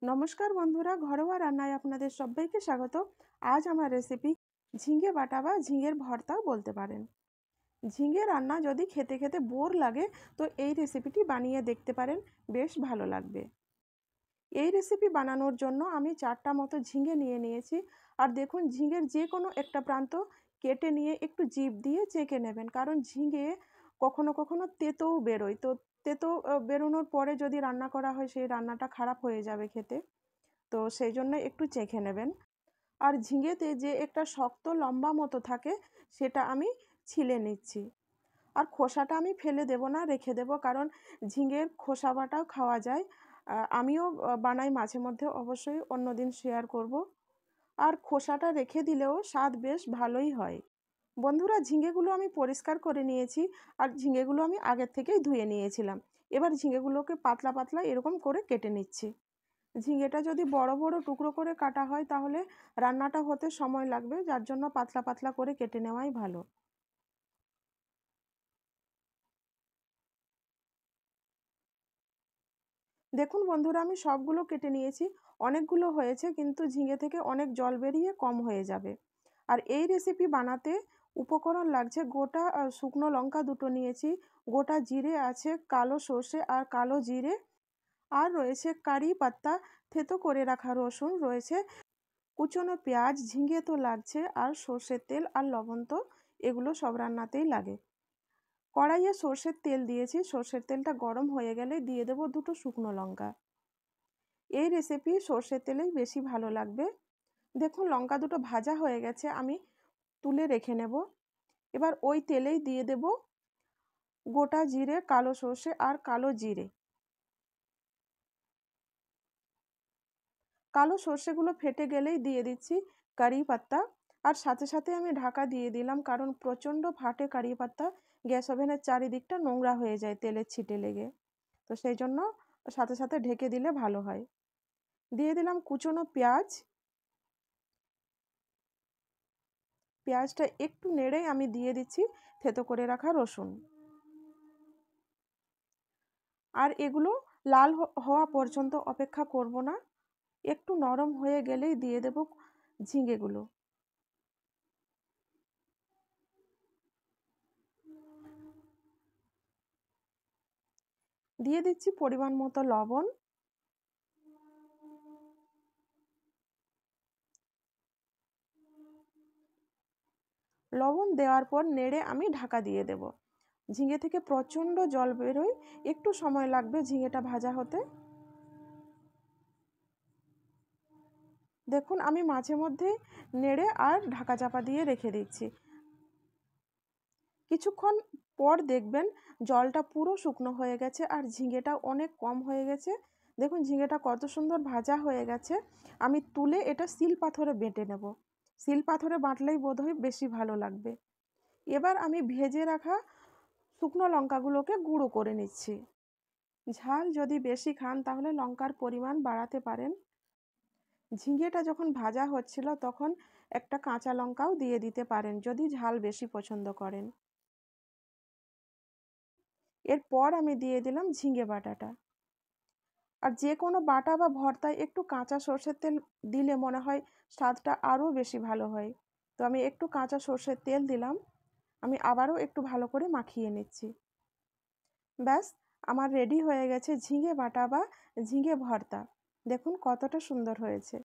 নমস্কার বন্ধুরা, ঘরোয়া রান্নায় আপনাদের সবাইকে স্বাগত। আজ আমার রেসিপি ঝিঙে বাটা বা ঝিঙের ভর্তাও বলতে পারেন। ঝিঙে রান্না যদি খেতে খেতে বোর লাগে তো এই রেসিপিটি বানিয়ে দেখতে পারেন, বেশ ভালো লাগবে। এই রেসিপি বানানোর জন্য আমি 4টা মতো ঝিঙে নিয়ে নিয়েছি। আর দেখুন, ঝিঙের যে কোনো একটা প্রান্ত কেটে নিয়ে একটু জিভ দিয়ে চেঁকে নেবেন, কারণ ঝিঙে কখনো কখনো তেতোও বেরোয়। তো তেতো বেরোনোর পরে যদি রান্না করা হয় সেই রান্নাটা খারাপ হয়ে যাবে খেতে। তো সেই জন্য একটু চেখে নেবেন। আর ঝিঙেতে যে একটা শক্ত লম্বা মতো থাকে সেটা আমি ছিলে নিচ্ছি। আর খোসাটা আমি ফেলে দেব না, রেখে দেব, কারণ ঝিঙের খোসা বাটাও খাওয়া যায়। আমিও বানাই মাঝে মধ্যে, অবশ্যই অন্যদিন শেয়ার করব। আর খোসাটা রেখে দিলেও স্বাদ বেশ ভালোই হয়। বন্ধুরা, ঝিঙেগুলো আমি পরিষ্কার করে নিয়েছি। আর ঝিঙেগুলো আমি আগের থেকেই ধুয়ে নিয়েছিলাম। এবার ঝিঙেগুলোকে পাতলা পাতলা এরকম করে কেটে নিচ্ছি। ঝিঙেটা যদি বড় বড় টুকরো করে কাটা হয় তাহলে রান্নাটা হতে সময় লাগবে, যার জন্য পাতলা পাতলা করে কেটে নেওয়াই ভালো। দেখুন বন্ধুরা, আমি সবগুলো কেটে নিয়েছি। অনেকগুলো হয়েছে, কিন্তু ঝিঙে থেকে অনেক জল বেরিয়ে কম হয়ে যাবে। আর এই রেসিপি বানাতে উপকরণ লাগছে গোটা শুকনো লঙ্কা দুটো নিয়েছি, গোটা জিরে আছে, কালো সর্ষে আর কালো জিরে, আর রয়েছে কারি পাত্তা, থেতো করে রাখা রসুন রয়েছে, কুচনো পেঁয়াজ, ঝিঙে তো লাগছে, আর সর্ষের তেল আর লবণ তো এগুলো সব রান্নাতেই লাগে। কড়াইয়ে সর্ষের তেল দিয়েছি, সর্ষের তেলটা গরম হয়ে গেলে দিয়ে দেবো দুটো শুকনো লঙ্কা। এই রেসিপি সর্ষের তেলেই বেশি ভালো লাগবে। দেখুন, লঙ্কা দুটো ভাজা হয়ে গেছে, আমি তুলে রেখে নেব। এবার ওই তেলেই দিয়ে দেব গোটা জিরে, কালো সর্ষে আর কালো জিরে। কালো সর্ষেগুলো ফেটে গেলেই দিয়ে দিচ্ছি কারি পাত্তা। আর সাথে সাথে আমি ঢাকা দিয়ে দিলাম, কারণ প্রচণ্ড ফাটে কারি পাত্তা, গ্যাস ওভেনের চারিদিকটা নোংরা হয়ে যায় তেলের ছিটে লেগে। তো সেই জন্য সাথে সাথে ঢেকে দিলে ভালো হয়। দিয়ে দিলাম কুচনো পেঁয়াজ। পেঁয়াজটা একটু নেড়েই আমি দিয়ে দিচ্ছি থেতো করে রাখা রসুন। আর এগুলো লাল হওয়া পর্যন্ত অপেক্ষা করব না, একটু নরম হয়ে গেলেই দিয়ে দেব ঝিঙেগুলো। দিয়ে দিচ্ছি পরিমাণ মতো লবণ। লবণ দেওয়ার পর নেড়ে আমি ঢাকা দিয়ে দেব। ঝিঙে থেকে প্রচণ্ড জল বেরোয়, একটু সময় লাগবে ঝিঙেটা ভাজা হতে। দেখুন, আমি মাঝে মধ্যে নেড়ে আর ঢাকা চাপা দিয়ে রেখে দিচ্ছি। কিছুক্ষণ পর দেখবেন জলটা পুরো শুকনো হয়ে গেছে আর ঝিঙেটা অনেক কম হয়ে গেছে। দেখুন ঝিঙেটা কত সুন্দর ভাজা হয়ে গেছে। আমি তুলে এটা শিল পাথরে বেটে নেব। শিল পাথরে বাটলেই বোধহয় বেশি ভালো লাগবে। এবার আমি ভেজে রাখা শুকনো লঙ্কাগুলোকে গুঁড়ো করে নিচ্ছি। ঝাল যদি বেশি খান তাহলে লঙ্কার পরিমাণ বাড়াতে পারেন। ঝিঙেটা যখন ভাজা হচ্ছিল তখন একটা কাঁচা লঙ্কাও দিয়ে দিতে পারেন যদি ঝাল বেশি পছন্দ করেন। এরপর আমি দিয়ে দিলাম ঝিঙে বাটাটা। আর যে কোনো বাটা বা ভর্তায় একটু কাঁচা সর্ষের তেল দিলে মনে হয় স্বাদটা আরও বেশি ভালো হয়। তো আমি একটু কাঁচা সর্ষের তেল দিলাম। আমি আবারও একটু ভালো করে মাখিয়ে নিচ্ছি। ব্যাস, আমার রেডি হয়ে গেছে ঝিঙে বাটা বা ঝিঙে ভর্তা। দেখুন কতটা সুন্দর হয়েছে।